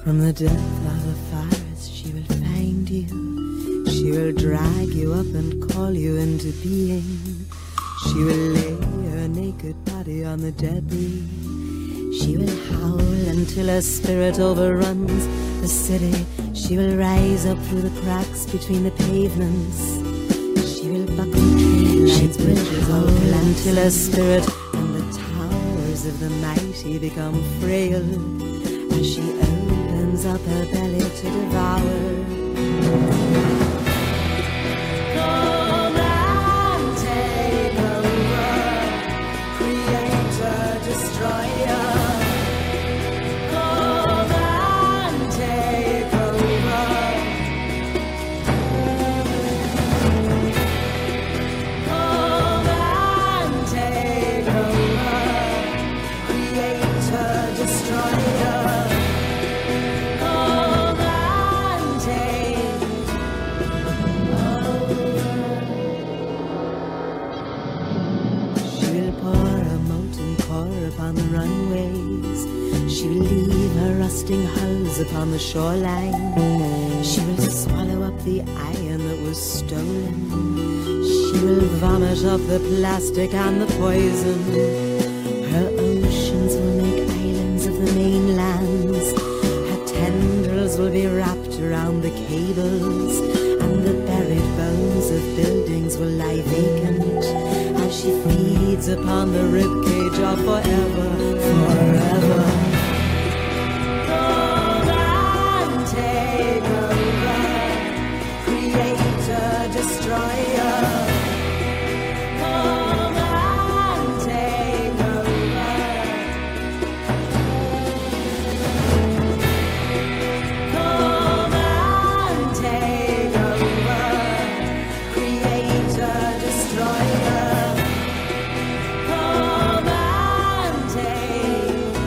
From the depth of the forest she will find you. She will drag you up and call you into being. She will lay her naked body on the debris. She will howl until her spirit overruns the city. She will rise up through the cracks between the pavements. She will buckle tree lines, bridges, howl until her spirit and the towers of the mighty become frail as she opens up her belly to devour. Come and take over, creator, destroyer. Come and take over. Come and take over, creator, destroyer. Upon the runways, she will leave her rusting hulls upon the shoreline. She will swallow up the iron that was stolen. She will vomit up the plastic and the poison. Her oceans will make islands of the mainlands. Her tendrils will be wrapped around the cables, and the buried bones of buildings will lie vacant as she feeds upon the ribcage of forever, forever. Come and take over, creator, destroyer. Come and take over. Come and take over, creator, destroyer. Come and take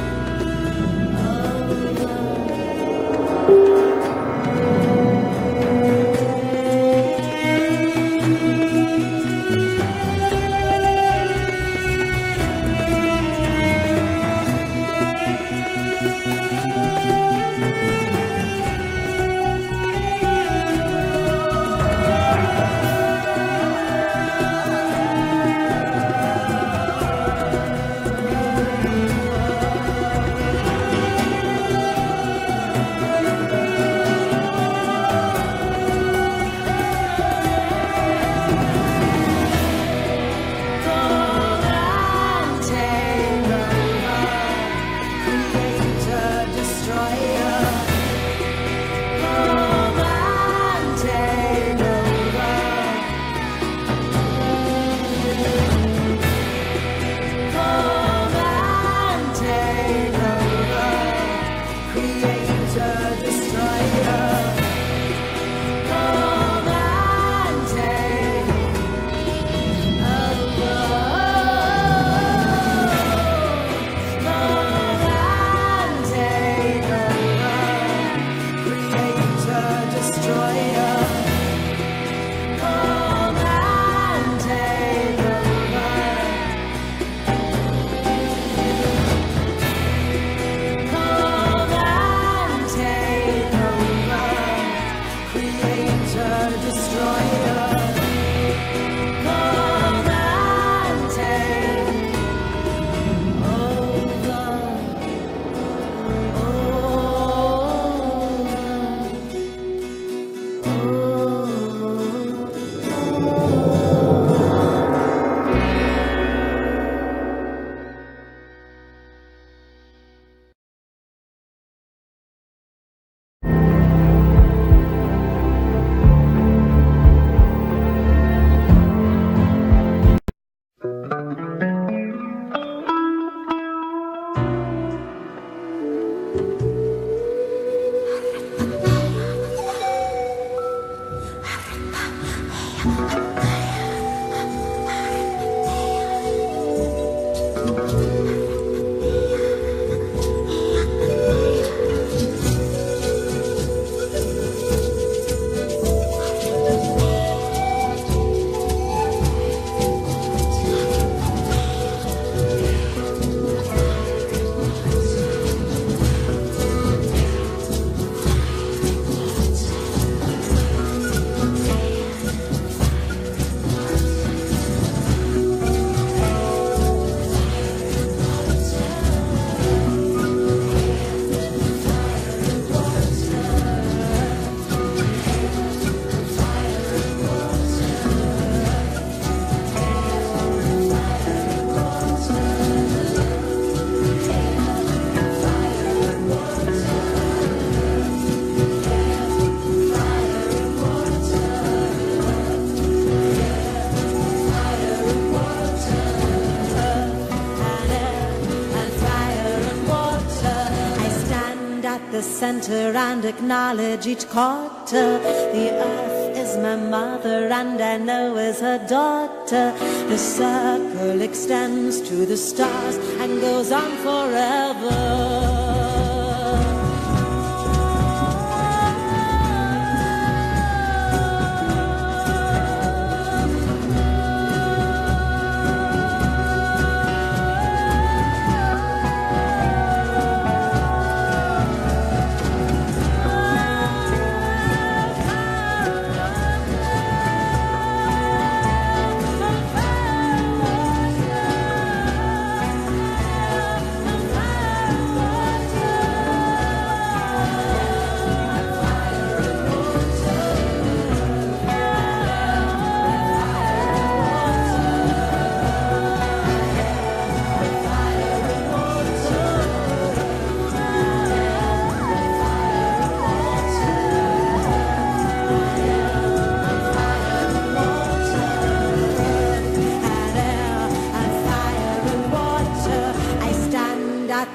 the center and acknowledge each quarter. The earth is my mother and I know is her daughter. The circle extends to the stars and goes on forever.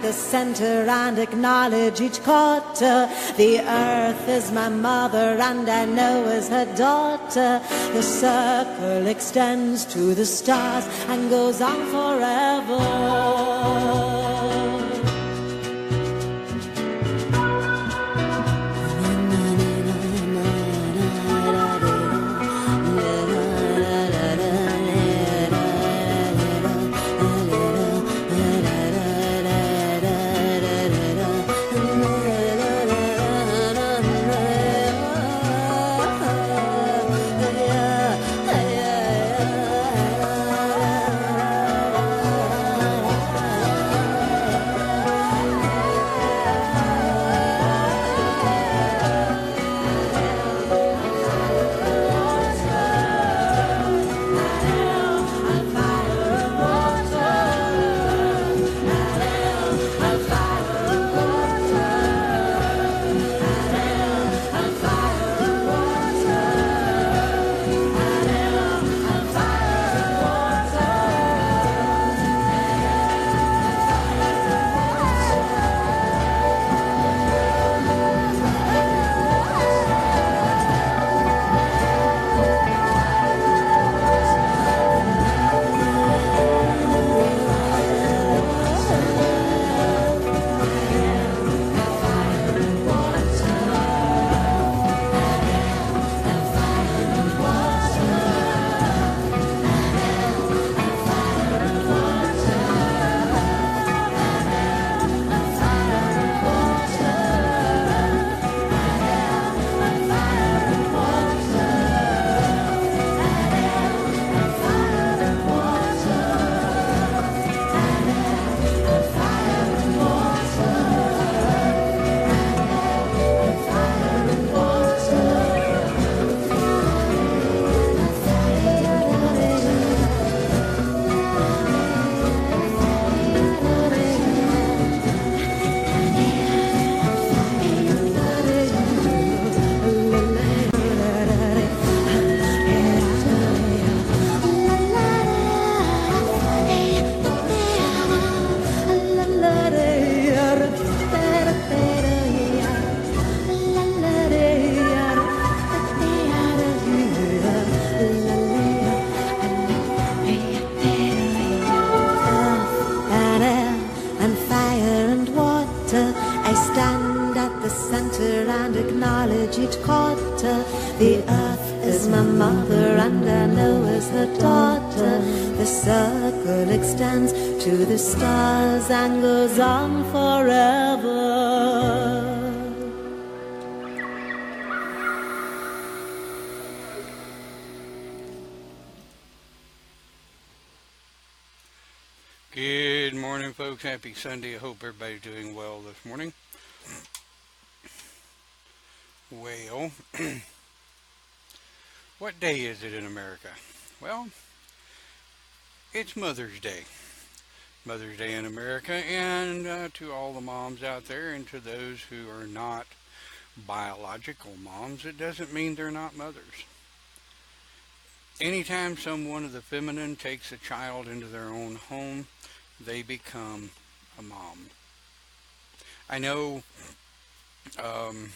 The center and acknowledge each quarter. The earth is my mother and I know is her daughter. The circle extends to the stars and goes on forever. Each quarter, the earth is my mother and I know is her daughter. The circle extends to the stars and goes on forever. Good morning, folks. Happy Sunday. I hope everybody's doing well this morning. Well, what day is it in America? Well, it's Mother's Day. Mother's Day in America, and to all the moms out there and to those who are not biological moms, it doesn't mean they're not mothers. Anytime someone of the feminine takes a child into their own home, they become a mom. I know Um,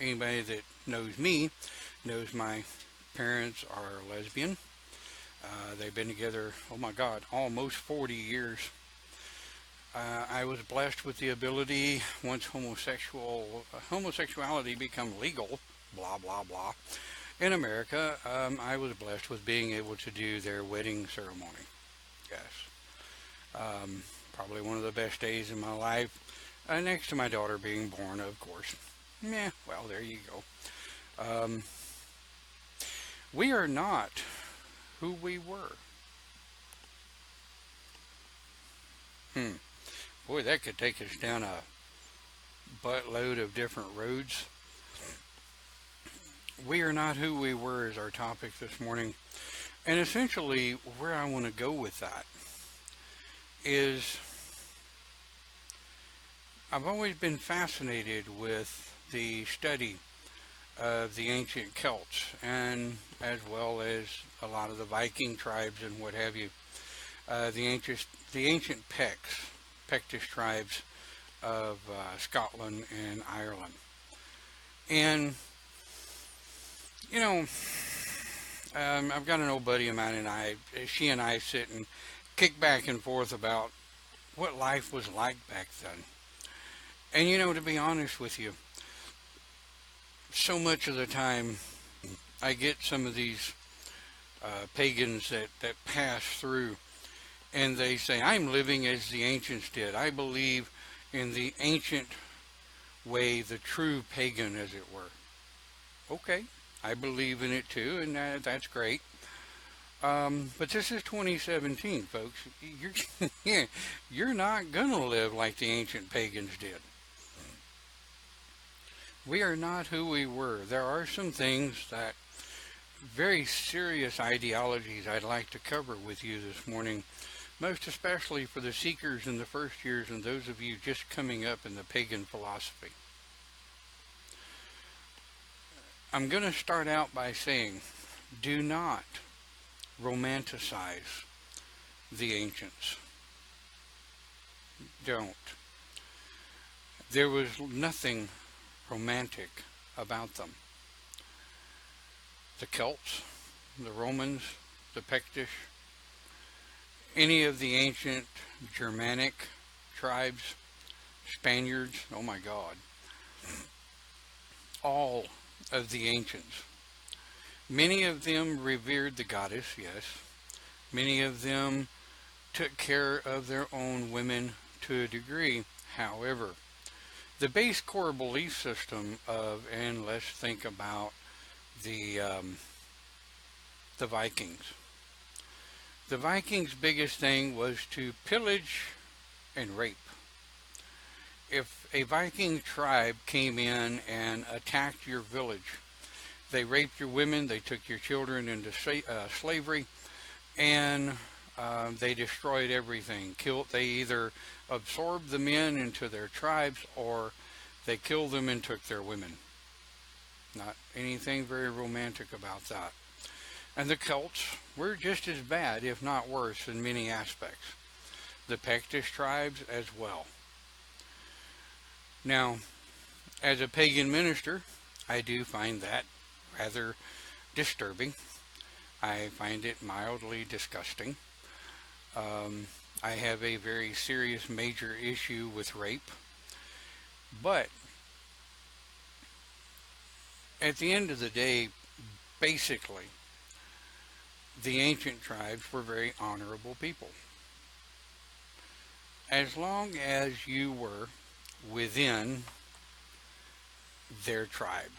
Anybody that knows me knows my parents are lesbian. They've been together, oh my God, almost 40 years. I was blessed with the ability, once homosexuality become legal, blah, blah, blah, in America, I was blessed with being able to do their wedding ceremony. Yes. Probably one of the best days in my life, next to my daughter being born, of course. Yeah, well, there you go. We are not who we were. Hmm. Boy, that could take us down a buttload of different roads. We are not who we were is our topic this morning. And essentially, where I want to go with that is I've always been fascinated with the study of the ancient Celts and as well as a lot of the Viking tribes and what have you. The ancient Pictish tribes of Scotland and Ireland. And, you know, I've got an old buddy of mine and she and I sit and kick back and forth about what life was like back then. And, you know, to be honest with you, so much of the time I get some of these pagans that pass through and they say, I'm living as the ancients did. I believe in the ancient way, the true pagan, as it were. Okay, I believe in it too, and that's great. But this is 2017, folks. You're not going to live like the ancient pagans did. We are not who we were. There are some things that very serious ideologies I'd like to cover with you this morning, most especially for the seekers in the first years and those of you just coming up in the pagan philosophy. I'm going to start out by saying, do not romanticize the ancients. Don't. There was nothing romantic about them. The Celts, the Romans, the Pictish, any of the ancient Germanic tribes, Spaniards, oh my God, all of the ancients. Many of them revered the goddess, yes. Many of them took care of their own women to a degree. However, the base core belief system of, and let's think about the Vikings. The Vikings' biggest thing was to pillage and rape. If a Viking tribe came in and attacked your village, they raped your women, they took your children into slavery, and they destroyed everything. They either absorbed the men into their tribes or they killed them and took their women. Not anything very romantic about that. And the Celts were just as bad, if not worse, in many aspects. The Pictish tribes as well. Now, as a pagan minister, I do find that rather disturbing. I find it mildly disgusting. I have a very serious major issue with rape. But at the end of the day, basically, the ancient tribes were very honorable people. As long as you were within their tribe.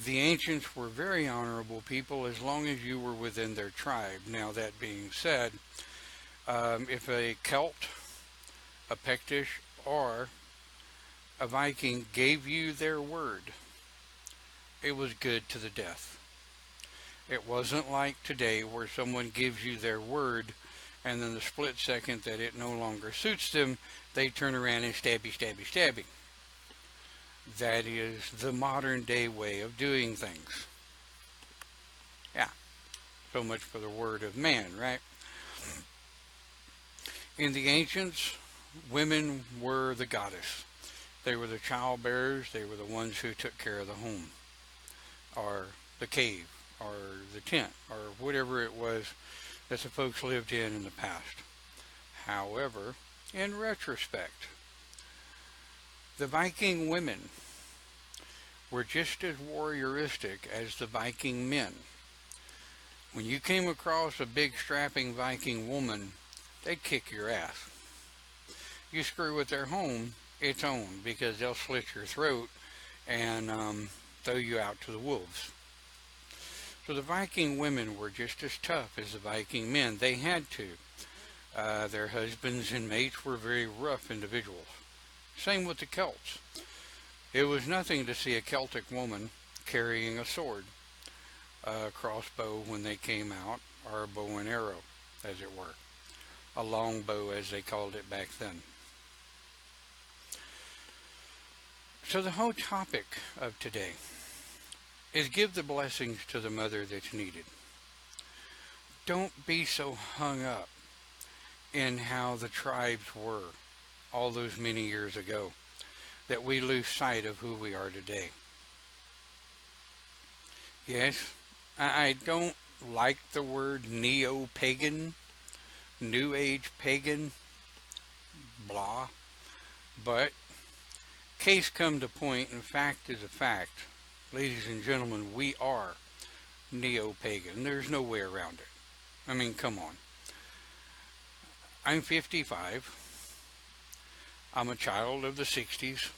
The ancients were very honorable people as long as you were within their tribe. Now, that being said, if a Celt, a Pictish, or a Viking gave you their word, it was good to the death. It wasn't like today where someone gives you their word and then the split second that it no longer suits them, they turn around and stabby, stabby, stabby. That is the modern day way of doing things. Yeah, so much for the word of man, right? In the ancients, women were the goddess. They were the child bearers. They were the ones who took care of the home, or the cave, or the tent, or whatever it was that the folks lived in the past. However, in retrospect, the Viking women were just as warrioristic as the Viking men. When you came across a big strapping Viking woman, they'd kick your ass. You screw with their home, it's on, because they'll slit your throat and throw you out to the wolves. So the Viking women were just as tough as the Viking men. They had to. Their husbands and mates were very rough individuals. Same with the Celts. It was nothing to see a Celtic woman carrying a sword, a crossbow when they came out, or a bow and arrow, as it were. A long bow, as they called it back then. So the whole topic of today is give the blessings to the mother that's needed. Don't be so hung up in how the tribes were all those many years ago that we lose sight of who we are today. Yes, I don't like the word neo-pagan, New Age pagan, blah, but case come to point, and fact is a fact. Ladies and gentlemen, we are neo-pagan. There's no way around it. I mean, come on. I'm 55. I'm a child of the 60s.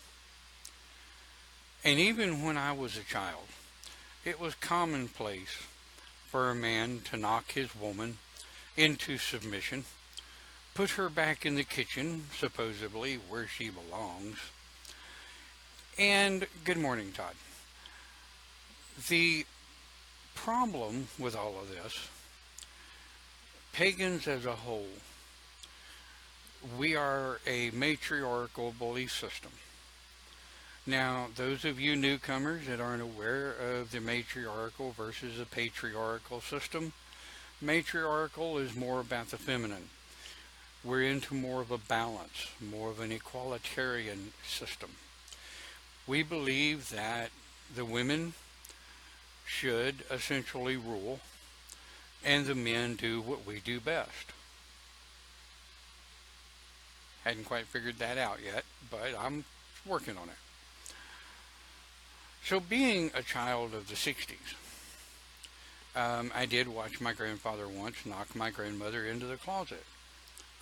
And even when I was a child, it was commonplace for a man to knock his woman into submission, put her back in the kitchen, supposedly where she belongs. And good morning, Todd. The problem with all of this, pagans as a whole, we are a matriarchal belief system. Now, those of you newcomers that aren't aware of the matriarchal versus the patriarchal system, matriarchal is more about the feminine. We're into more of a balance, more of an equalitarian system. We believe that the women should essentially rule and the men do what we do best. Hadn't quite figured that out yet, but I'm working on it. So being a child of the 60s, I did watch my grandfather once knock my grandmother into the closet.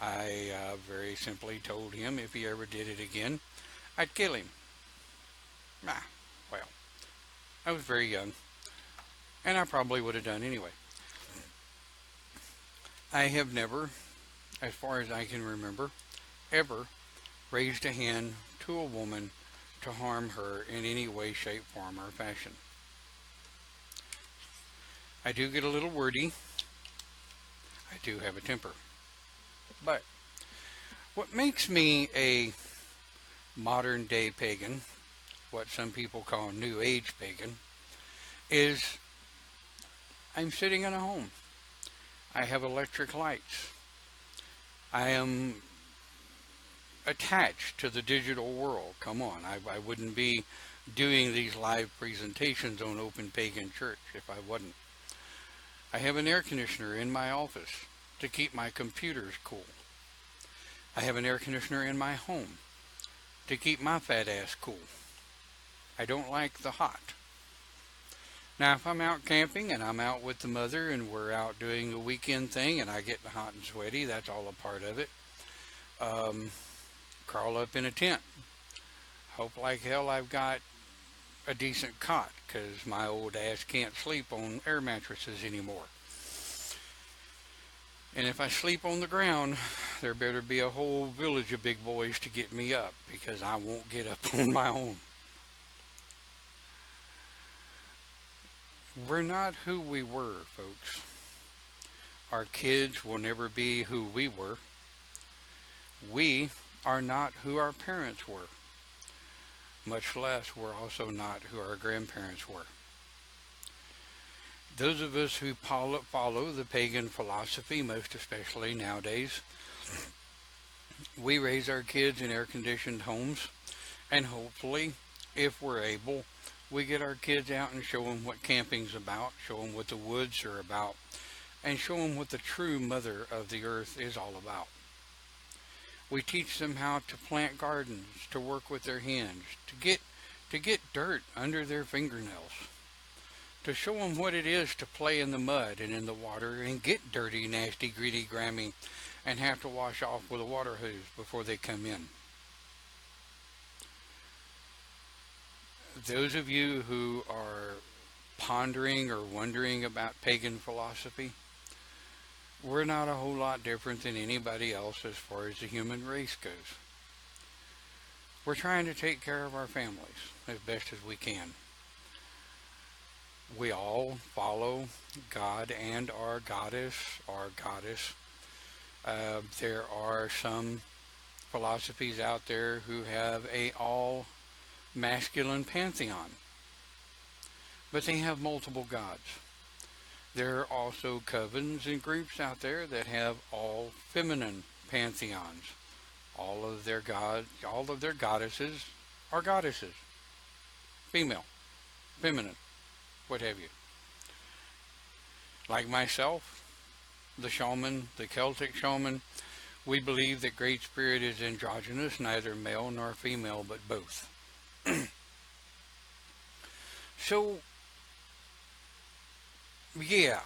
I very simply told him if he ever did it again, I'd kill him. Well, I was very young, and I probably would have done anyway. I have never, as far as I can remember, ever raised a hand to a woman to harm her in any way, shape, form, or fashion. I do get a little wordy. I do have a temper. But what makes me a modern day pagan, what some people call New Age pagan, is I'm sitting in a home. I have electric lights. I am attached to the digital world. Come on, I wouldn't be doing these live presentations on Open Pagan Church if I wasn't. I have an air conditioner in my office to keep my computers cool. I have an air conditioner in my home to keep my fat ass cool. I don't like the hot. Now, if I'm out camping and I'm out with the mother and we're out doing a weekend thing and I get hot and sweaty, that's all a part of it. Crawl up in a tent. Hope like hell I've got a decent cot, because my old ass can't sleep on air mattresses anymore. And if I sleep on the ground, there better be a whole village of big boys to get me up, because I won't get up on my own. We're not who we were, folks. Our kids will never be who we were. We are not who our parents were. Much less, we're also not who our grandparents were. Those of us who follow the pagan philosophy, most especially nowadays, we raise our kids in air-conditioned homes, And hopefully, if we're able, we get our kids out and show them what camping's about, show them what the woods are about, and show them what the true mother of the earth is all about. We teach them how to plant gardens, to work with their hands, to get dirt under their fingernails, to show them what it is to play in the mud and in the water and get dirty, nasty, greedy, grimy, and have to wash off with a water hose before they come in. Those of you who are pondering or wondering about pagan philosophy, we're not a whole lot different than anybody else as far as the human race goes. We're trying to take care of our families as best as we can. We all follow God and our goddess. There are some philosophies out there who have a all masculine pantheon, but they have multiple gods. There are also covens and groups out there that have all feminine pantheons. All of their goddesses are goddesses. Female, feminine, what have you. Like myself, the shaman, the Celtic shaman, we believe that Great Spirit is androgynous, neither male nor female, but both. So, yeah,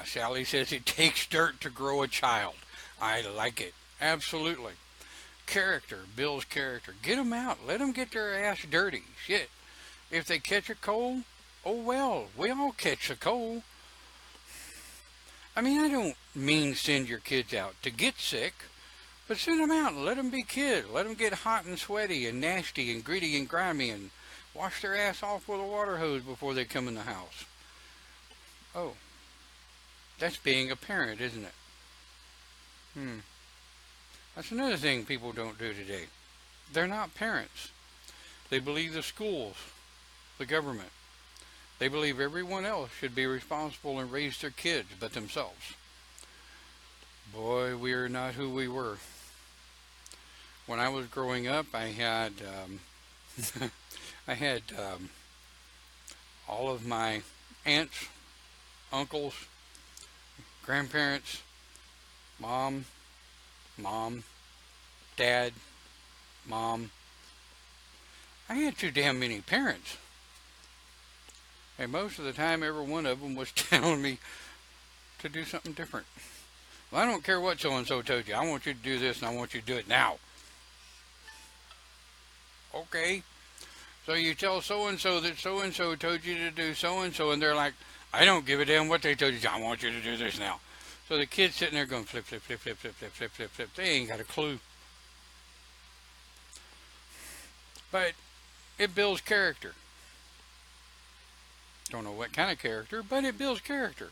Sally says it takes dirt to grow a child. I like it. Absolutely. Character builds character. Get them out. Let them get their ass dirty. Shit. If they catch a cold, oh well, we all catch a cold. I mean, I don't mean send your kids out to get sick, but send them out and let them be kids. Let them get hot and sweaty and nasty and gritty and grimy and wash their ass off with a water hose before they come in the house. Oh, that's being a parent, isn't it? That's another thing people don't do today. They're not parents. They believe the schools, the government. They believe everyone else should be responsible and raise their kids but themselves. Boy, we are not who we were. When I was growing up, I had all of my aunts, uncles, grandparents, mom, dad, mom. I had too damn many parents. And most of the time, every one of them was telling me to do something different. Well, I don't care what so-and-so told you. I want you to do this, and I want you to do it now. Okay. So you tell so-and-so that so-and-so told you to do so-and-so, and they're like, I don't give a damn what they told you. I want you to do this now. So the kid's sitting there going flip, flip, flip, flip, flip, flip, flip, flip, flip. They ain't got a clue. But it builds character. Don't know what kind of character, but it builds character.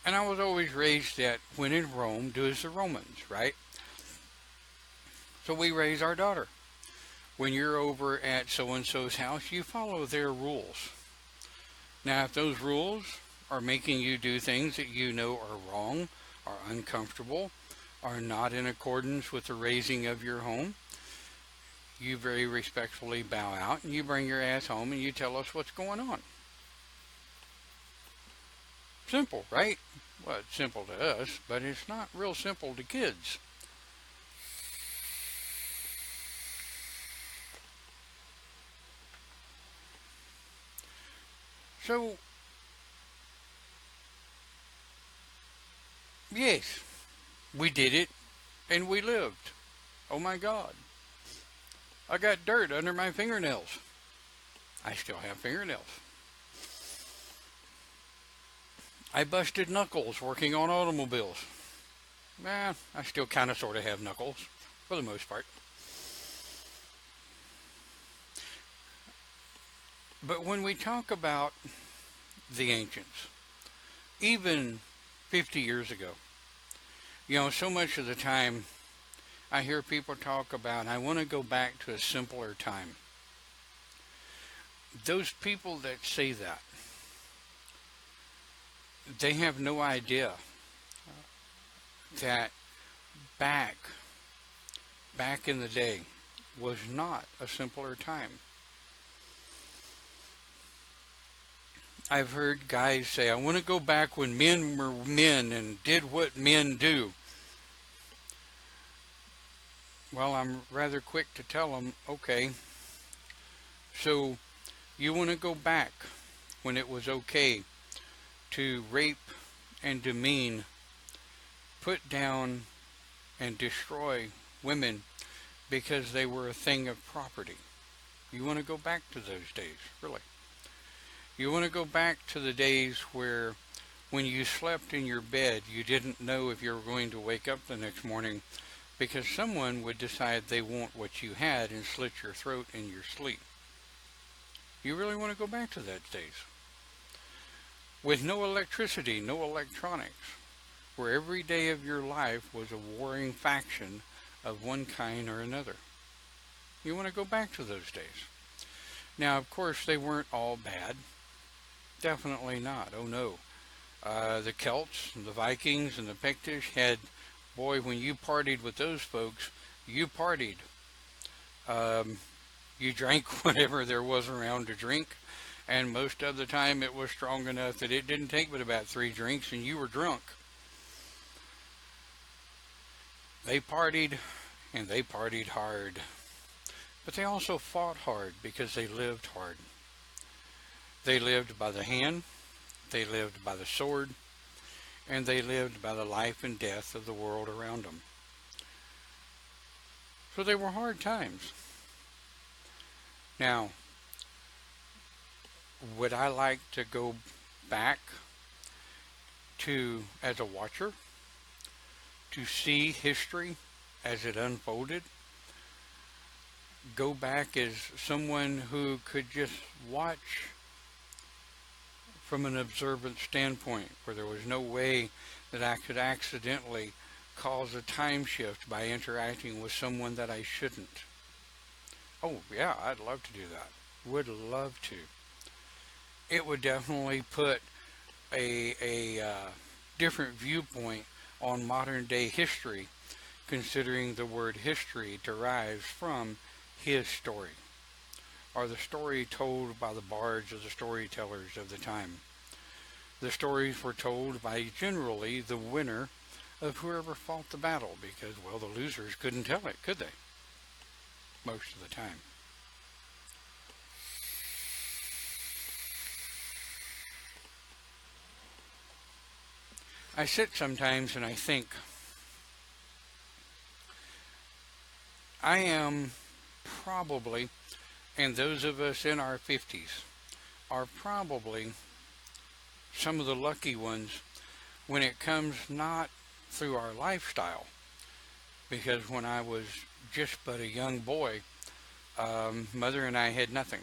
And I was always raised that when in Rome, do as the Romans, right? So we raise our daughter. When you're over at so-and-so's house, you follow their rules. Now, if those rules are making you do things that you know are wrong, are uncomfortable, are not in accordance with the raising of your home, you very respectfully bow out and you bring your ass home and you tell us what's going on. Simple, right? Well, it's simple to us, but it's not real simple to kids. So, yes, we did it and we lived. Oh my God. I got dirt under my fingernails. I still have fingernails. I busted knuckles working on automobiles. I still kind of sort of have knuckles, for the most part. But when we talk about the ancients, even 50 years ago, so much of the time I hear people talk about, I want to go back to a simpler time. Those people that say that, they have no idea that back back in the day was not a simpler time. I've heard guys say, I want to go back when men were men and did what men do. Well, I'm rather quick to tell them, okay, so you want to go back when it was okay to rape and demean, put down and destroy women because they were a thing of property. You want to go back to those days, really. You want to go back to the days where when you slept in your bed, you didn't know if you were going to wake up the next morning because someone would decide they want what you had and slit your throat in your sleep. You really want to go back to those days? With no electricity, no electronics, where every day of your life was a warring faction of one kind or another. You want to go back to those days. Now, of course, they weren't all bad. Definitely not. Oh, no. The Celts, and the Vikings, and the Pictish had, boy, when you partied with those folks, you partied. You drank whatever there was around to drink, and most of the time it was strong enough that it didn't take but about 3 drinks and you were drunk. They partied, and they partied hard. But they also fought hard because they lived hard. They lived by the hand, they lived by the sword, and they lived by the life and death of the world around them. So they were hard times. Now, would I like to go back to, as a watcher, to see history as it unfolded? Go back as someone who could just watch from an observant standpoint, where there was no way that I could accidentally cause a time shift by interacting with someone that I shouldn't. Oh yeah, I'd love to do that. Would love to. It would definitely put a different viewpoint on modern day history, considering the word history derives from his story, or the story told by the bards or the storytellers of the time. The stories were told by generally the winner of whoever fought the battle, because, well, the losers couldn't tell it, could they? Most of the time. I sit sometimes and I think, I am probably, and those of us in our 50s are probably some of the lucky ones when it comes not through our lifestyle, because when I was just but a young boy, Mother and I had nothing.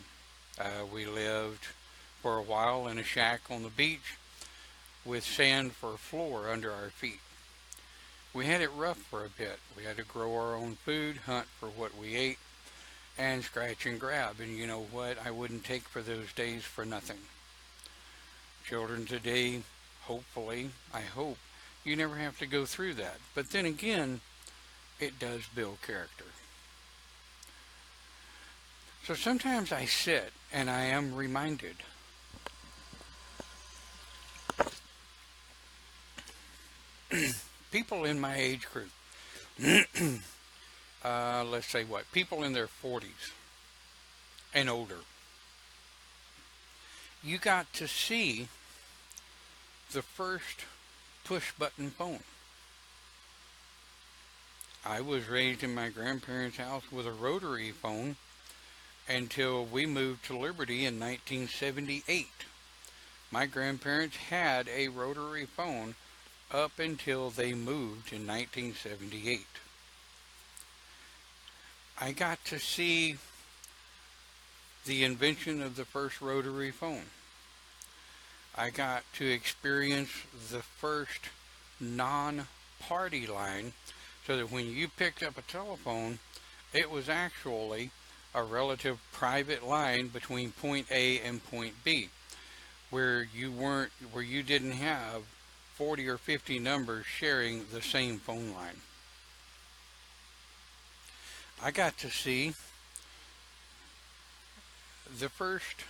We lived for a while in a shack on the beach with sand for a floor under our feet. We had it rough for a bit. We had to grow our own food, hunt for what we ate, and scratch and grab. And you know what? I wouldn't take for those days for nothing. Children today, hopefully, I hope, you never have to go through that. But then again, it does build character. So sometimes I sit and I am reminded. People in my age group, let's say what, people in their 40s and older, you got to see the first push-button phone. I was raised in my grandparents' house with a rotary phone until we moved to Liberty in 1978. My grandparents had a rotary phone up until they moved in 1978. I got to see the invention of the first rotary phone. I got to experience the first non-party line, so that when you picked up a telephone, it was actually a relative private line between point A and point B, where you didn't have 40 or 50 numbers sharing the same phone line. I got to see the first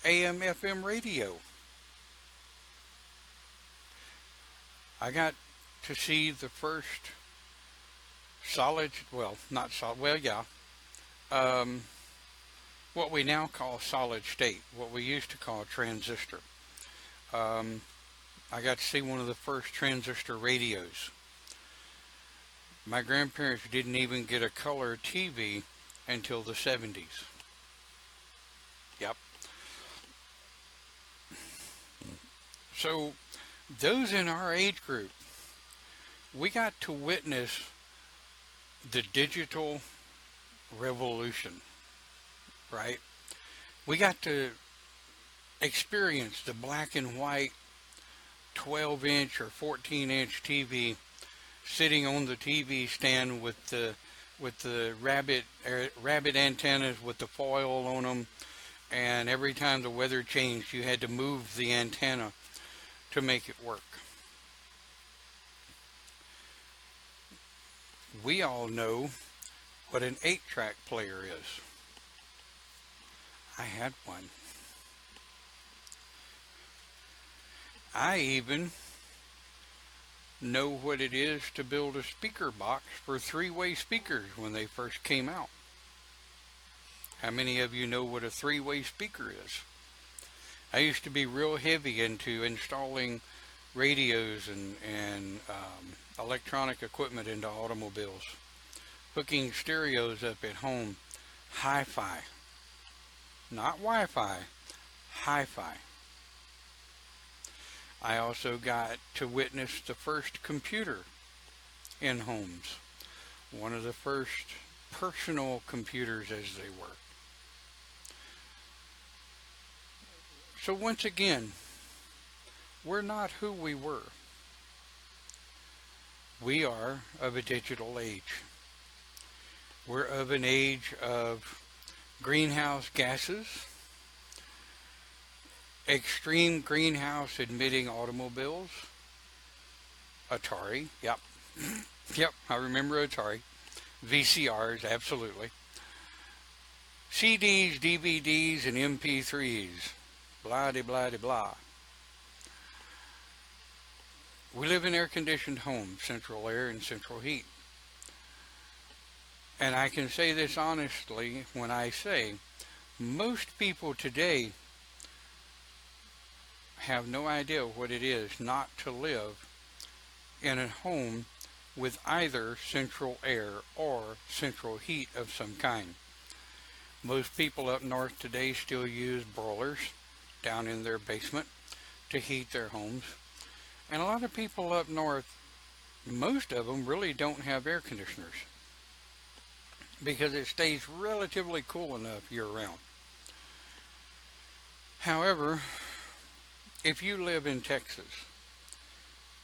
AM FM radio. I got to see the first solid, well, not solid, well, yeah, um, what we now call solid state, what we used to call transistor. Um, I got to see one of the first transistor radios. My grandparents didn't even get a color TV until the 70s. Yep. So those in our age group, we got to witness the digital revolution, right? We got to experience the black and white 12-inch or 14-inch TV sitting on the TV stand with the rabbit antennas with the foil on them, and every time the weather changed, you had to move the antenna to make it work. We all know what an 8-track player is. I had one. I even know what it is to build a speaker box for 3-way speakers when they first came out. How many of you know what a 3-way speaker is? I used to be real heavy into installing radios and electronic equipment into automobiles, hooking stereos up at home, hi-fi, not Wi-Fi, hi-fi. I also got to witness the first computer in homes, one of the first personal computers as they were. So once again, we're not who we were. We are of a digital age. We're of an age of greenhouse gases, extreme greenhouse emitting automobiles, Atari, yep, yep, I remember Atari, VCRs, absolutely, CDs, DVDs, and MP3s, blah de blah de blah. We live in air-conditioned homes, central air and central heat. And I can say this honestly when I say most people today have no idea what it is not to live in a home with either central air or central heat of some kind. Most people up north today still use boilers down in their basement to heat their homes. And a lot of people up north, most of them really don't have air conditioners because it stays relatively cool enough year-round. However, if you live in Texas,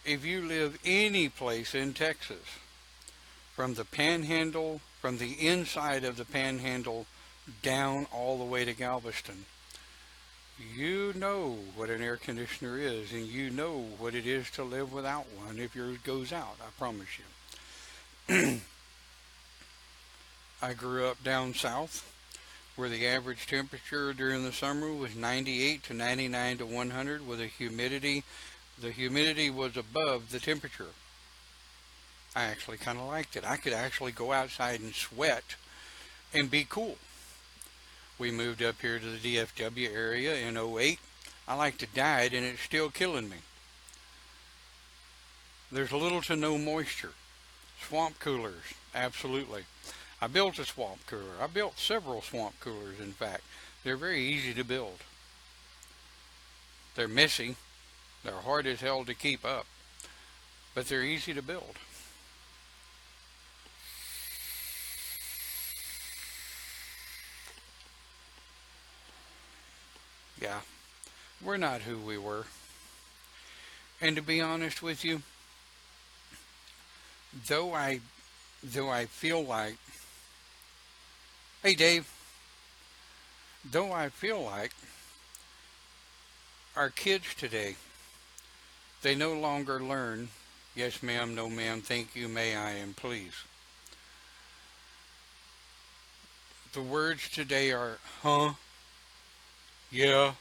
if you live any place in Texas, from the Panhandle, from the inside of the Panhandle down all the way to Galveston, you know what an air conditioner is, and you know what it is to live without one if yours goes out, I promise you. I grew up down south where the average temperature during the summer was 98 to 99 to 100 with a humidity. The humidity was above the temperature. I actually kind of liked it. I could actually go outside and sweat and be cool. We moved up here to the DFW area in '08. I like to diet and it's still killing me. There's little to no moisture. Swamp coolers, absolutely. I built a swamp cooler. I built several swamp coolers, in fact. They're very easy to build. They're messy. They're hard as hell to keep up. But they're easy to build. Yeah, we're not who we were. And to be honest with you, though I feel like, hey Dave, though I feel like our kids today, they no longer learn, yes ma'am, no ma'am, thank you, may I, and please. The words today are, huh, yeah,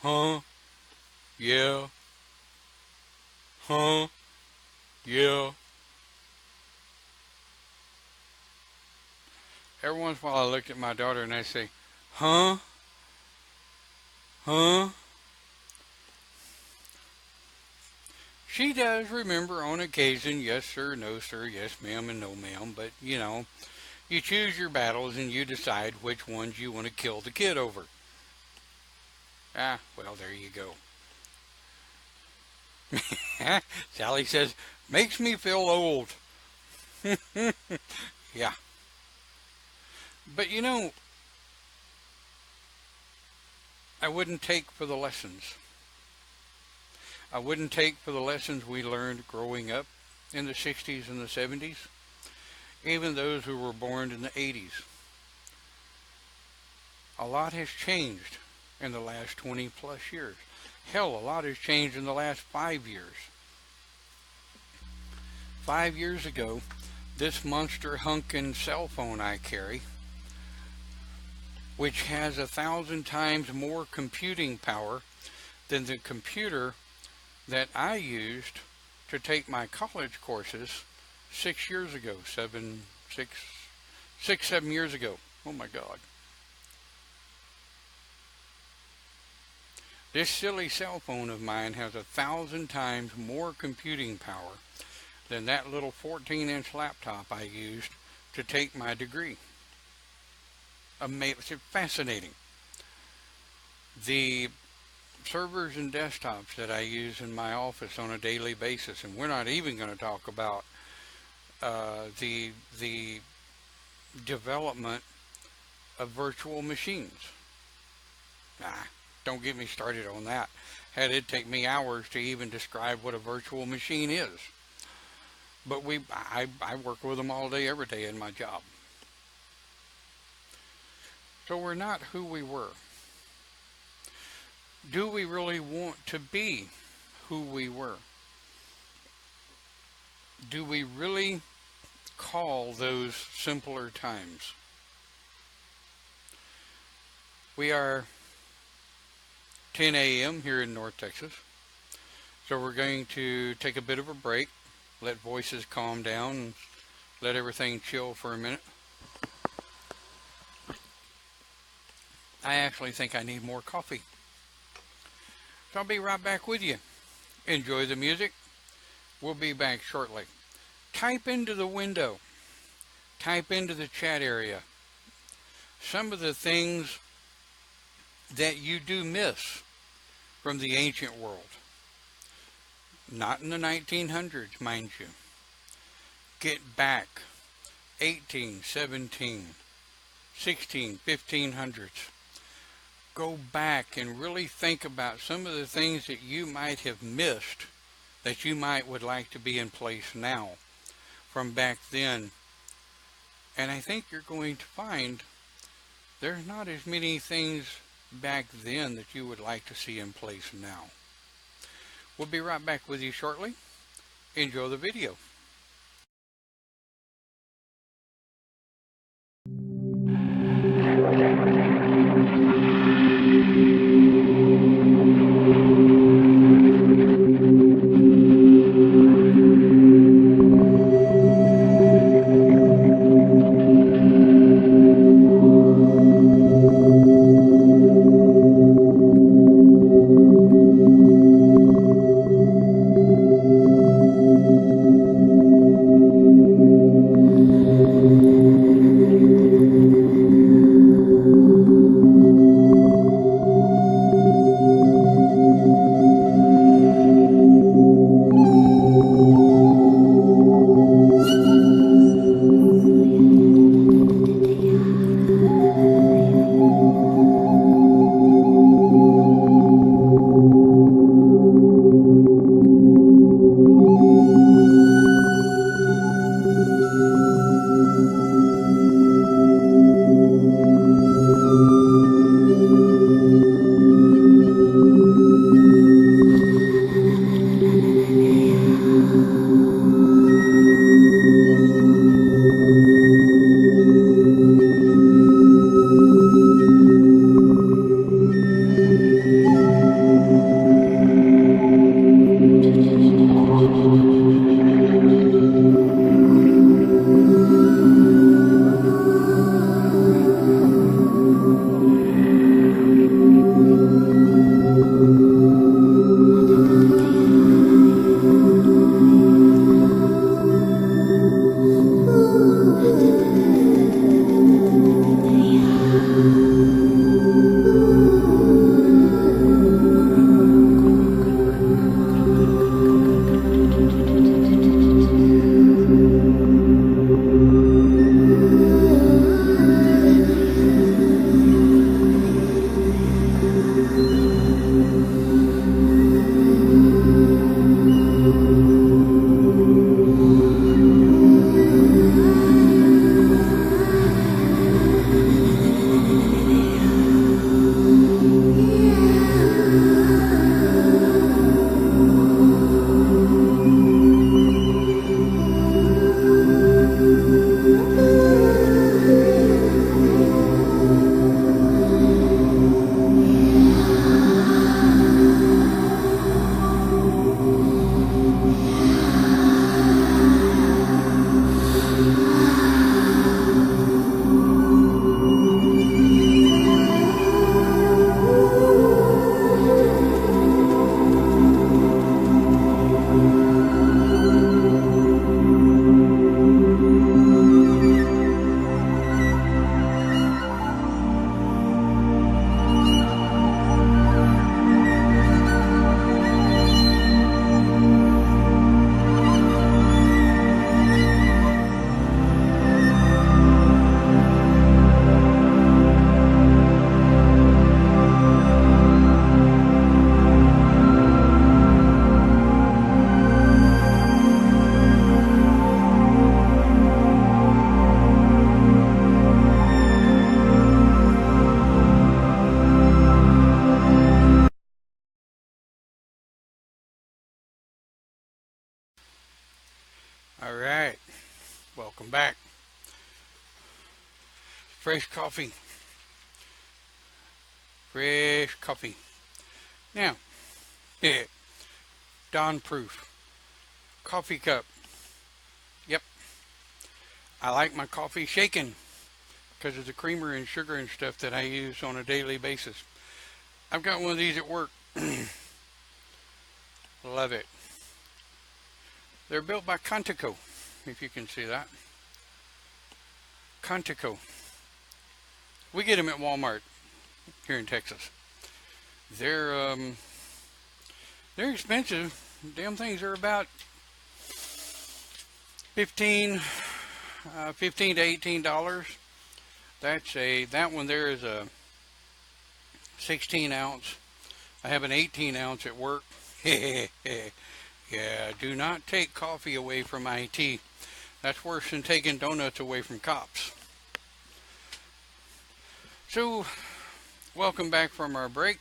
huh, yeah, huh, yeah. Every once in a while I look at my daughter and I say, huh, huh. She does remember on occasion, yes sir, no sir, yes ma'am, and no ma'am, but you choose your battles and you decide which ones you want to kill the kid over. Ah, well, there you go. Sally says, makes me feel old. Yeah. But I wouldn't take for the lessons. I wouldn't take for the lessons we learned growing up in the 60s and the 70s, even those who were born in the 80s. A lot has changed in the last 20 plus years. Hell, a lot has changed in the last 5 years. 5 years ago, this monster hunkin' cell phone I carry, which has 1,000 times more computing power than the computer that I used to take my college courses 6 years ago, 7 years ago. Oh my God. This silly cell phone of mine has 1,000 times more computing power than that little 14-inch laptop I used to take my degree. Amazing, fascinating. The servers and desktops that I use in my office on a daily basis, and we're not even going to talk about the development of virtual machines. Don't get me started on that. Had it take me hours to even describe what a virtual machine is. But I work with them all day, every day in my job. So we're not who we were. Do we really want to be who we were? Do we really call those simpler times? We are 10 a.m. here in North Texas, so we're going to take a bit of a break, let voices calm down, and let everything chill for a minute. I actually think I need more coffee. So I'll be right back with you. Enjoy the music. We'll be back shortly. Type into the window. Type into the chat area some of the things that you do miss from the ancient world. Not in the 1900s, mind you. Get back 18, 17, 16, 1500s. Go back and really think about some of the things that you might have missed that you would like to be in place now from back then. And I think you're going to find there's not as many things back then that you would like to see in place now. We'll be right back with you shortly. Enjoy the video. All right, welcome back. Fresh coffee. Fresh coffee. Now, yeah, Dawn Proof. Coffee cup. Yep, I like my coffee shaken because of the creamer and sugar and stuff that I use on a daily basis. I've got one of these at work. Love it. They're built by Contico, if you can see that. Contico. We get them at Walmart here in Texas. They're they're expensive. Damn things are about 15 15 to $18. That one there is a 16 ounce. I have an 18 ounce at work. Yeah, do not take coffee away from IT. That's worse than taking donuts away from cops. So, welcome back from our break.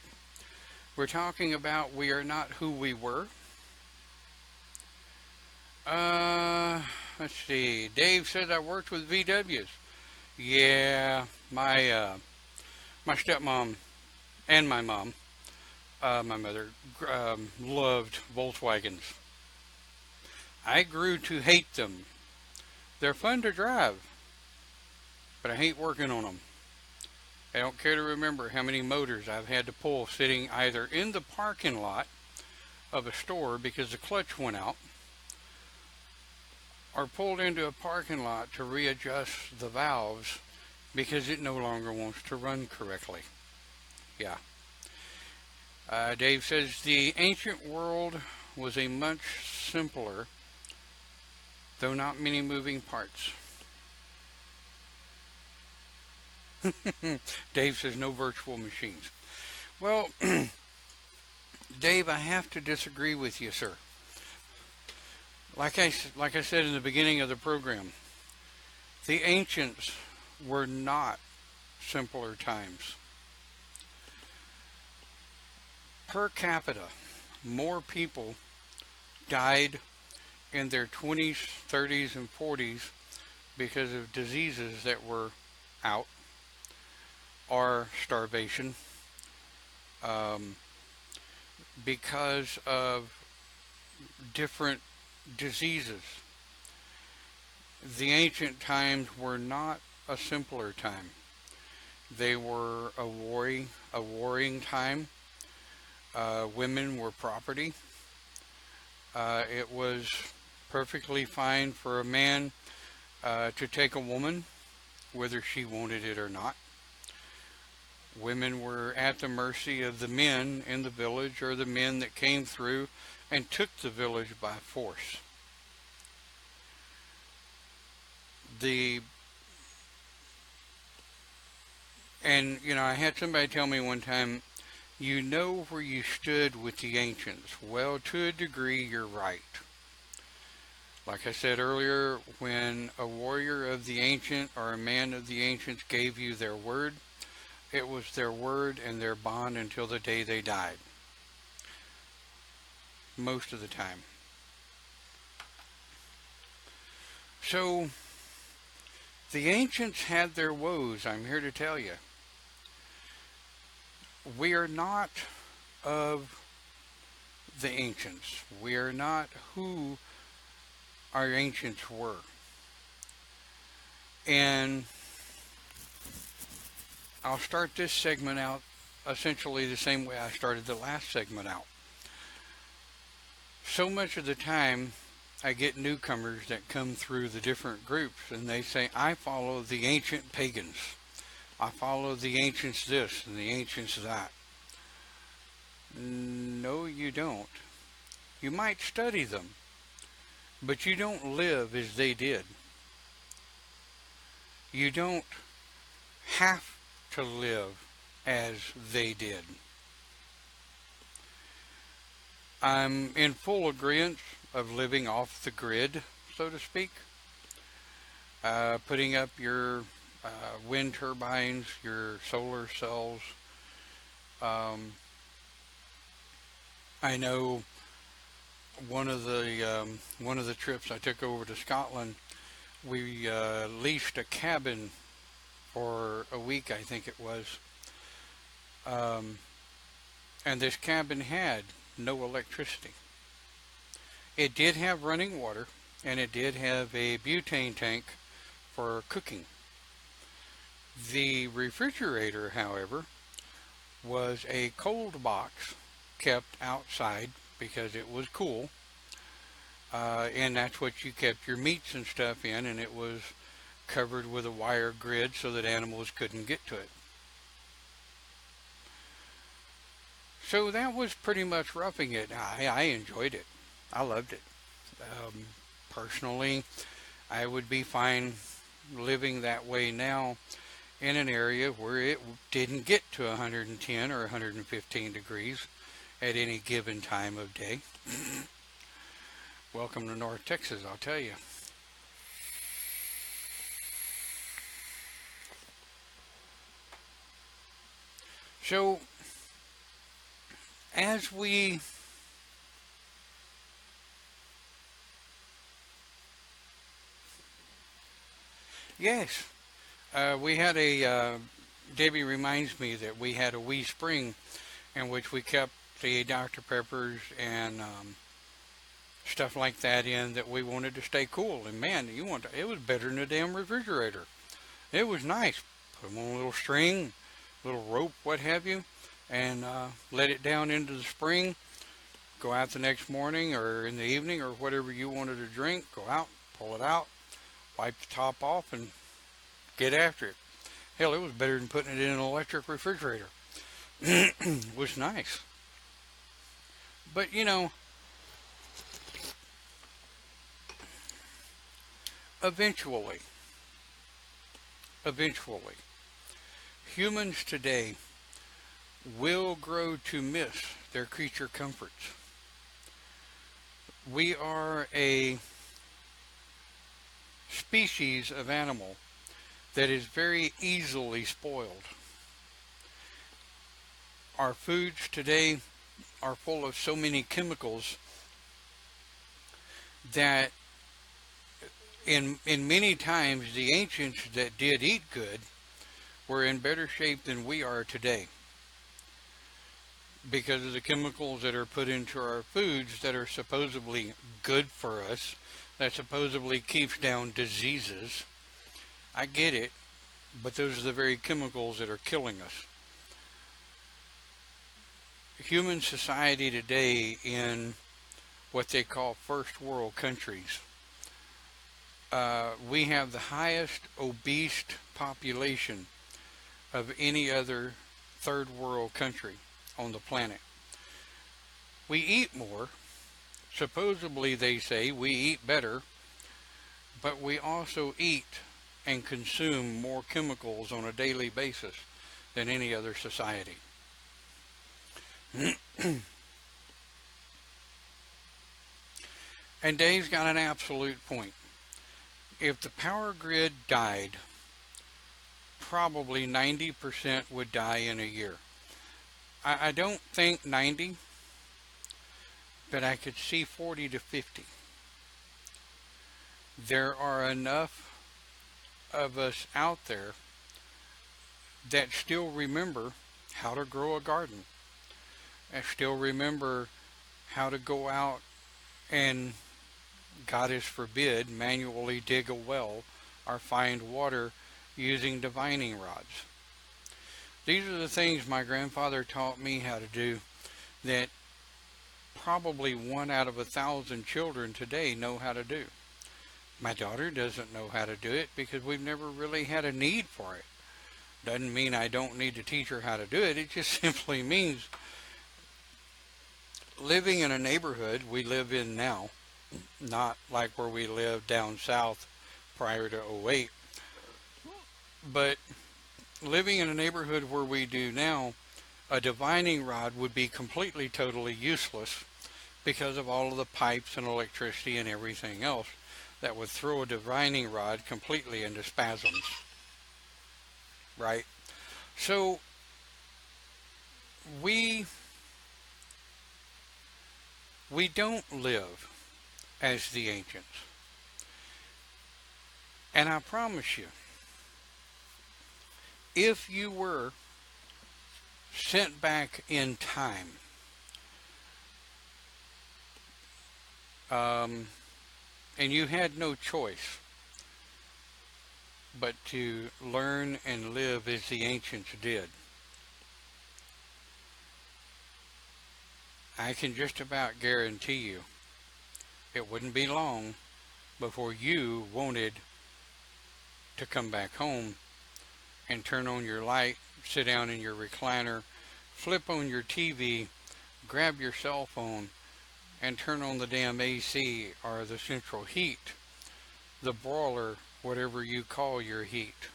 We're talking about we are not who we were. Let's see. Dave says I worked with VWs. Yeah, my stepmom and my mom, my mother, loved Volkswagens. I grew to hate them. They're fun to drive, but I hate working on them. I don't care to remember how many motors I've had to pull sitting either in the parking lot of a store because the clutch went out, or pulled into a parking lot to readjust the valves because it no longer wants to run correctly. Yeah. Dave says the ancient world was a much simpler, though not many moving parts. Dave says no virtual machines. Well, Dave, I have to disagree with you, sir. Like I said in the beginning of the program, the ancients were not simpler times. Per capita, more people died in their 20s, 30s, and 40s because of diseases that were out, or starvation, because of different diseases. The ancient times were not a simpler time. They were a warring time. Women were property. It was perfectly fine for a man to take a woman, whether she wanted it or not. Women were at the mercy of the men in the village or the men that came through and took the village by force. And I had somebody tell me one time, you know where you stood with the ancients. Well, to a degree, you're right. Like I said earlier, when a warrior of the ancient or a man of the ancients gave you their word, it was their word and their bond until the day they died. Most of the time. So, the ancients had their woes, I'm here to tell you. We are not of the ancients. We are not who our ancients were. And I'll start this segment out essentially the same way I started the last segment out. So much of the time, I get newcomers that come through the different groups and they say, I follow the ancient pagans. I follow the ancients this and the ancients that. No, you don't. You might study them, but you don't live as they did. You don't have to live as they did. I'm in full agreement of living off the grid, so to speak. Putting up your wind turbines, your solar cells. I know one of the trips I took over to Scotland, we leased a cabin for a week, I think it was, um, and this cabin had no electricity. It did have running water, and it did have a butane tank for cooking. The refrigerator, however, was a cold box kept outside because it was cool, and that's what you kept your meats and stuff in, and it was covered with a wire grid so that animals couldn't get to it. So that was pretty much roughing it. I enjoyed it. I loved it. Personally, I would be fine living that way now in an area where it didn't get to 110 or 115 degrees at any given time of day. Welcome to North Texas, I'll tell you. So, as we yes, we had Debbie reminds me that we had a wee spring in which we kept the Dr. Peppers and stuff like that in that we wanted to stay cool. And man, it was better than a damn refrigerator. It was nice. Put them on a little string, little rope, what have you, and let it down into the spring. Go out the next morning or in the evening or whatever you wanted to drink. Go out, pull it out, wipe the top off, and get after it. Hell, it was better than putting it in an electric refrigerator. It was nice. But eventually, humans today will grow to miss their creature comforts. We are a species of animal that is very easily spoiled. Our foods today are full of so many chemicals that in many times the ancients that did eat good were in better shape than we are today because of the chemicals that are put into our foods that are supposedly good for us, that supposedly keeps down diseases. I get it, but those are the very chemicals that are killing us. Human society today in what they call first world countries, we have the highest obese population of any other third world country on the planet. We eat more. Supposedly they say we eat better, but we also eat and consume more chemicals on a daily basis than any other society. And Dave's got an absolute point. If the power grid died, probably 90% would die in a year. I don't think 90, but I could see 40 to 50. There are enough of us out there that still remember how to grow a garden. I still remember how to go out and, God forbid, manually dig a well or find water using divining rods. These are the things my grandfather taught me how to do that probably 1 out of 1,000 children today know how to do. My daughter doesn't know how to do it because we've never really had a need for it. Doesn't mean I don't need to teach her how to do it. It just simply means living in a neighborhood we live in now, not like where we lived down south prior to '08, but living in a neighborhood where we do now, a divining rod would be completely, totally useless because of all of the pipes and electricity and everything else that would throw a divining rod completely into spasms, right? So we We don't live as the ancients. And I promise you, if you were sent back in time, and you had no choice but to learn and live as the ancients did, I can just about guarantee you it wouldn't be long before you wanted to come back home and turn on your light, sit down in your recliner, flip on your TV, grab your cell phone, and turn on the damn AC or the central heat, the broiler, whatever you call your heat.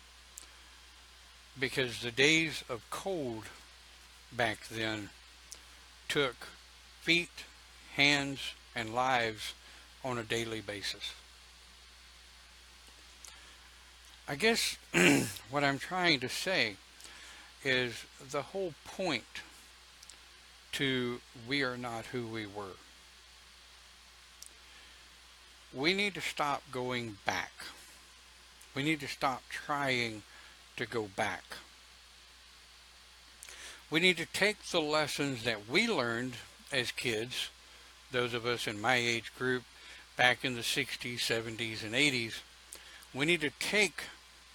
Because the days of cold back then took feet, hands, and lives on a daily basis. I guess what I'm trying to say is the whole point to We Are Not Who We Were. We need to stop going back. We need to stop trying to go back. We need to take the lessons that we learned as kids, those of us in my age group, back in the 60s, 70s, and 80s. We need to take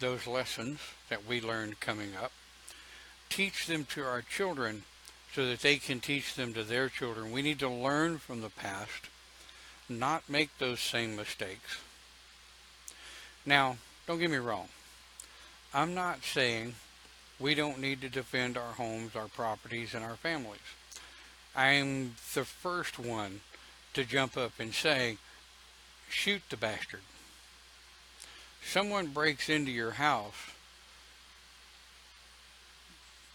those lessons that we learned coming up, teach them to our children so that they can teach them to their children. We need to learn from the past, not make those same mistakes. Now, don't get me wrong. I'm not saying we don't need to defend our homes, our properties, and our families. I'm the first one to jump up and say, shoot the bastard. Someone breaks into your house,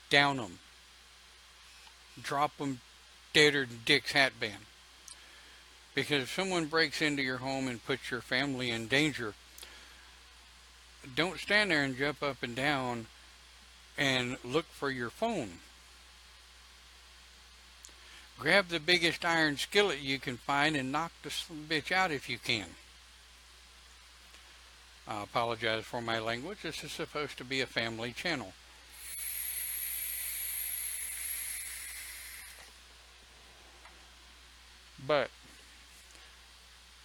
down them. Drop them deader than Dick's hat band. Because if someone breaks into your home and puts your family in danger, don't stand there and jump up and down and look for your phone. Grab the biggest iron skillet you can find and knock the bitch out if you can. I apologize for my language. This is supposed to be a family channel. But,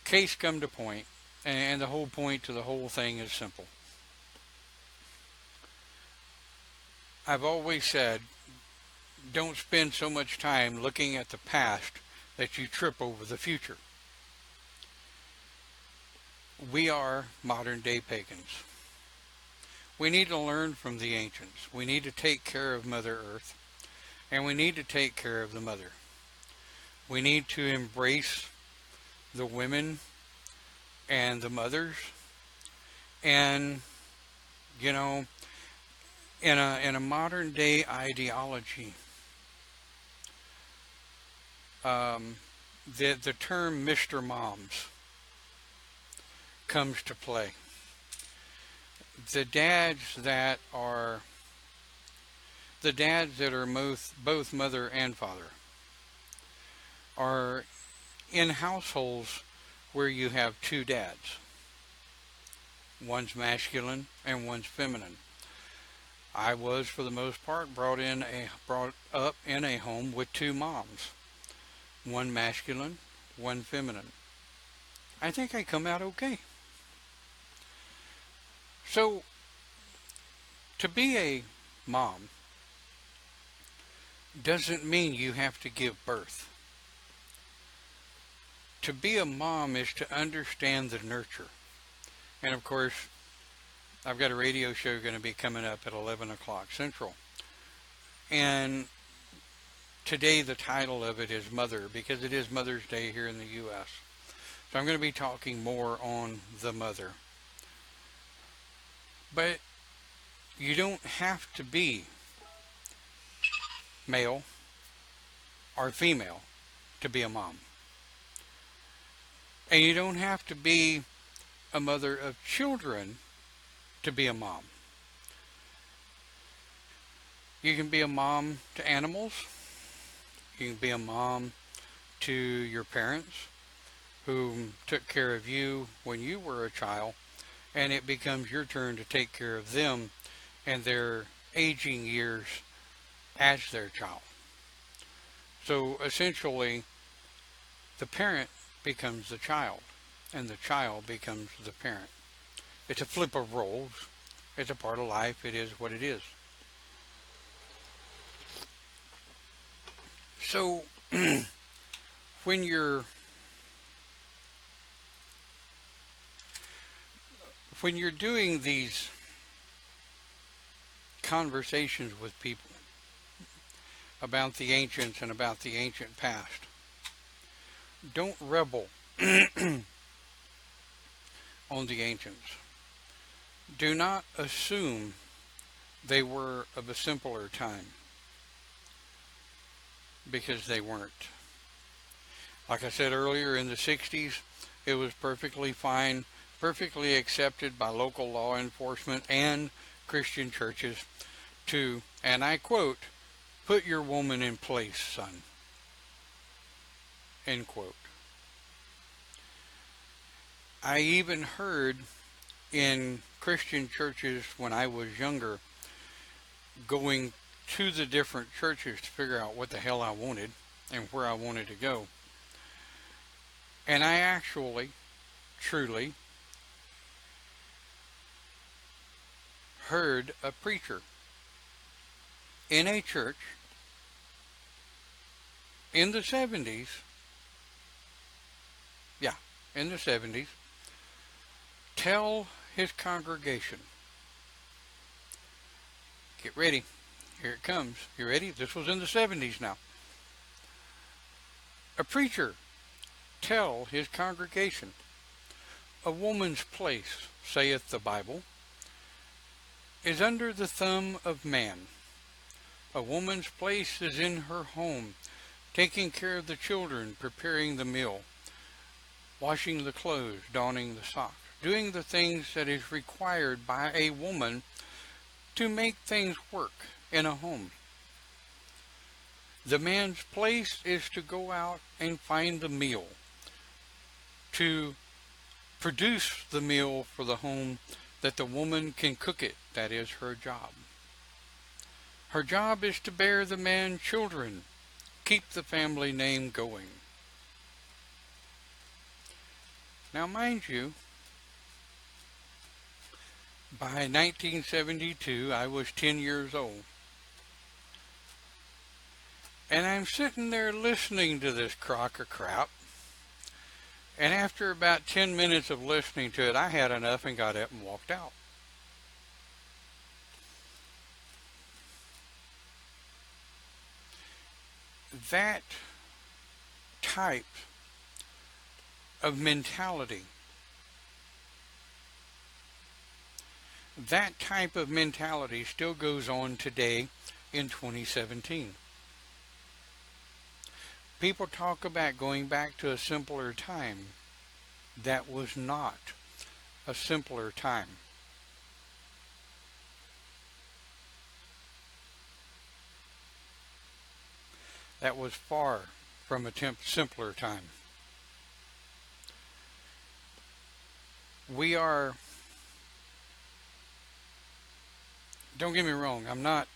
case come to point, and the whole point to the whole thing is simple. I've always said, don't spend so much time looking at the past that you trip over the future. We are modern day pagans. We need to learn from the ancients. We need to take care of Mother Earth, and we need to take care of the mother. We need to embrace the women and the mothers, and you know, in a modern day ideology, the term Mr. Moms comes to play. The dads that are both mother and father are in households where you have two dads. One's masculine and one's feminine. I was, for the most part, brought up in a home with two moms. One masculine, one feminine. I think I come out okay. So, to be a mom doesn't mean you have to give birth. To be a mom is to understand the nurture. And of course, I've got a radio show going to be coming up at 11 o'clock Central. And today the title of it is Mother, because it is Mother's Day here in the U.S. So I'm going to be talking more on the mother. But you don't have to be male or female to be a mom. And you don't have to be a mother of children to be a mom. You can be a mom to animals. You can be a mom to your parents who took care of you when you were a child, and it becomes your turn to take care of them and their aging years as their child. So essentially, the parent becomes the child, and the child becomes the parent. It's a flip of roles. It's a part of life. It is what it is. So, when you're doing these conversations with people about the ancients and about the ancient past, don't rebel on the ancients. Do not assume they were of a simpler time, because they weren't. Like I said earlier, in the 60s, it was perfectly fine, perfectly accepted by local law enforcement and Christian churches to, and I quote, "put your woman in place, son." End quote. I even heard in Christian churches when I was younger, going to the different churches to figure out what the hell I wanted and where I wanted to go. And I actually, truly, heard a preacher in a church in the 70s, in the 70s, tell his congregation, get ready, here it comes, you ready? This was in the 70s now. A preacher tell his congregation, "A woman's place, saith the Bible, is under the thumb of man. A woman's place is in her home, taking care of the children, preparing the meal, washing the clothes, donning the socks, doing the things that is required by a woman to make things work in a home. The man's place is to go out and find the meal, to produce the meal for the home, that the woman can cook it. That is her job. Her job is to bear the man children, keep the family name going." Now, mind you, by 1972, I was 10 years old. And I'm sitting there listening to this crock of crap. And after about 10 minutes of listening to it, I had enough and got up and walked out. That type of mentality, still goes on today in 2017. People talk about going back to a simpler time. That was not a simpler time. That was far from a simpler time. We are, don't get me wrong, I'm not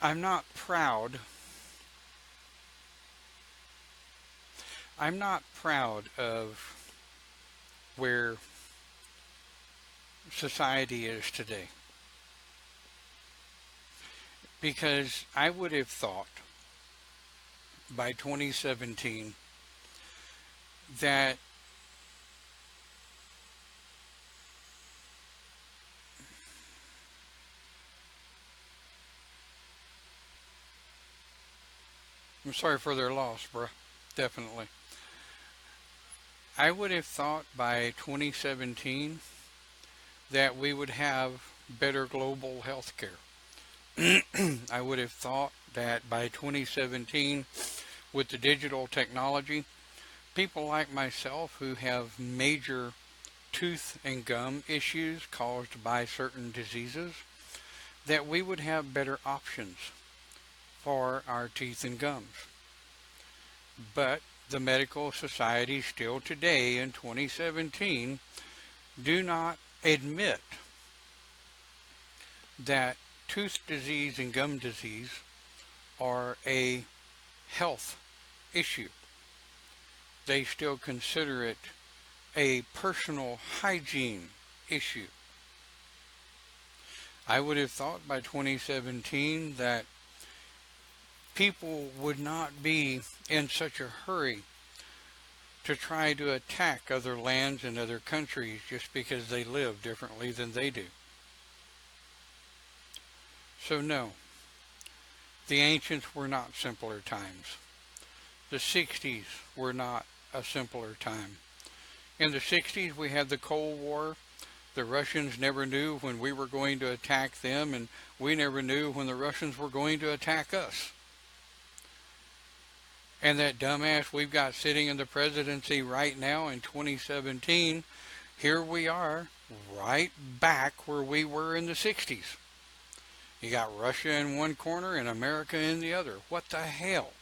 I'm not proud. I'm not proud of where society is today, because I would have thought by 2017 that I'm sorry for their loss, bruh. Definitely. I would have thought by 2017 that we would have better global health care. I would have thought that by 2017, with the digital technology, people like myself who have major tooth and gum issues caused by certain diseases, that we would have better options for our teeth and gums. But the medical societies still today in 2017 do not admit that tooth disease and gum disease are a health issue. They still consider it a personal hygiene issue. I would have thought by 2017 that people would not be in such a hurry to try to attack other lands and other countries just because they live differently than they do. So no, the ancients were not simpler times. The 60s were not a simpler time. In the 60s we had the Cold War. The Russians never knew when we were going to attack them, and we never knew when the Russians were going to attack us. And that dumbass we've got sitting in the presidency right now in 2017, here we are, right back where we were in the 60s. You got Russia in one corner and America in the other. What the hell?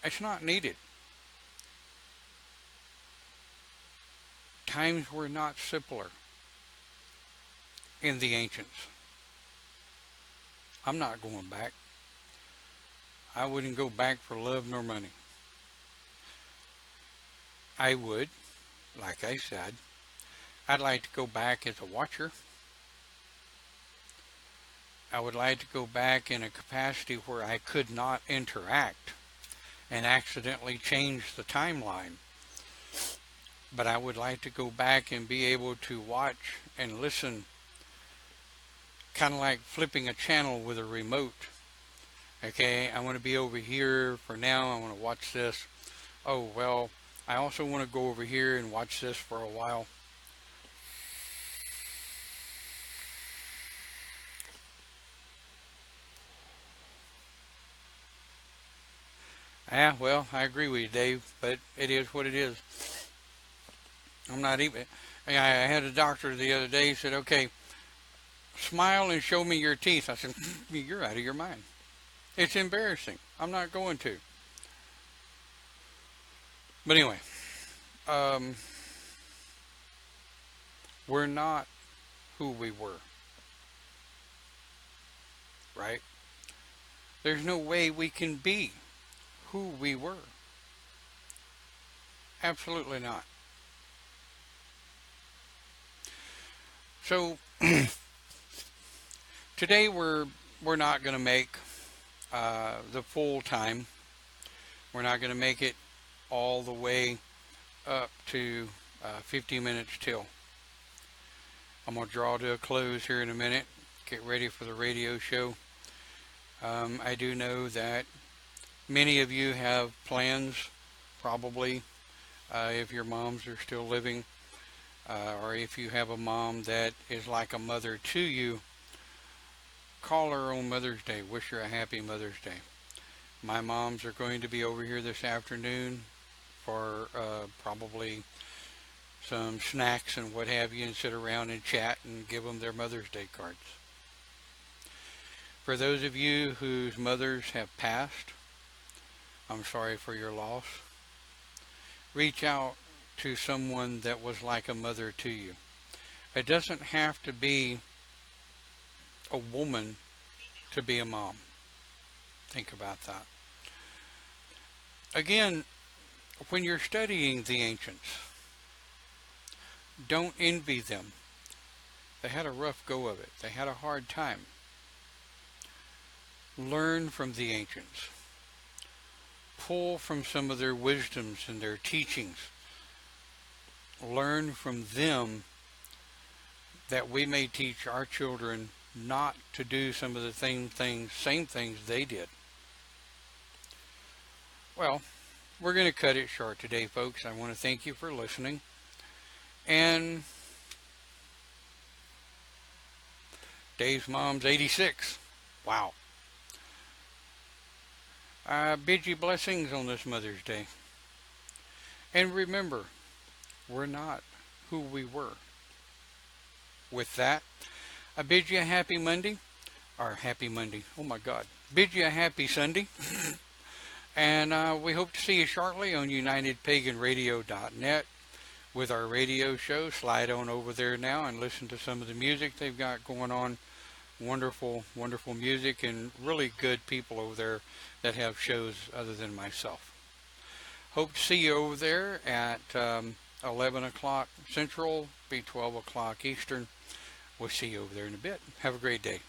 It's not needed. Times were not simpler in the ancients. I'm not going back. I wouldn't go back for love nor money. I would, like I said, I'd like to go back as a watcher. I would like to go back in a capacity where I could not interact and accidentally change the timeline. But I would like to go back and be able to watch and listen, kind of like flipping a channel with a remote. Okay, I want to be over here for now. I want to watch this. Oh, well, I also want to go over here and watch this for a while. Yeah, well, I agree with you, Dave, but it is what it is. I'm not even. I had a doctor the other day. He said, okay, smile and show me your teeth. I said, you're out of your mind. It's embarrassing. I'm not going to. But anyway, we're not who we were. Right? There's no way we can be who we were. Absolutely not. So today we're not going to make the full time. We're not going to make it all the way up to 50 minutes till. I'm going to draw to a close here in a minute. Get ready for the radio show. I do know that many of you have plans, probably, if your moms are still living, or if you have a mom that is like a mother to you. Call her on Mother's Day. Wish her a happy Mother's Day. My moms are going to be over here this afternoon for probably some snacks and what have you, and sit around and chat and give them their Mother's Day cards. For those of you whose mothers have passed, I'm sorry for your loss. Reach out to someone that was like a mother to you. It doesn't have to be a woman to be a mom. Think about that. Again, when you're studying the ancients, don't envy them. They had a rough go of it. They had a hard time. Learn from the ancients. Pull from some of their wisdoms and their teachings. Learn from them that we may teach our children not to do some of the same things they did. Well, we're going to cut it short today, folks. I want to thank you for listening. And Dave's mom's 86. Wow. I bid you blessings on this Mother's Day. And remember, we're not who we were. With that, I bid you a happy Monday, or happy Monday, oh my God. Bid you a happy Sunday. And we hope to see you shortly on UnitedPaganRadio.net with our radio show. Slide on over there now and listen to some of the music they've got going on. Wonderful, wonderful music and really good people over there that have shows other than myself. Hope to see you over there at 11 o'clock Central, be 12 o'clock Eastern. We'll see you over there in a bit. Have a great day.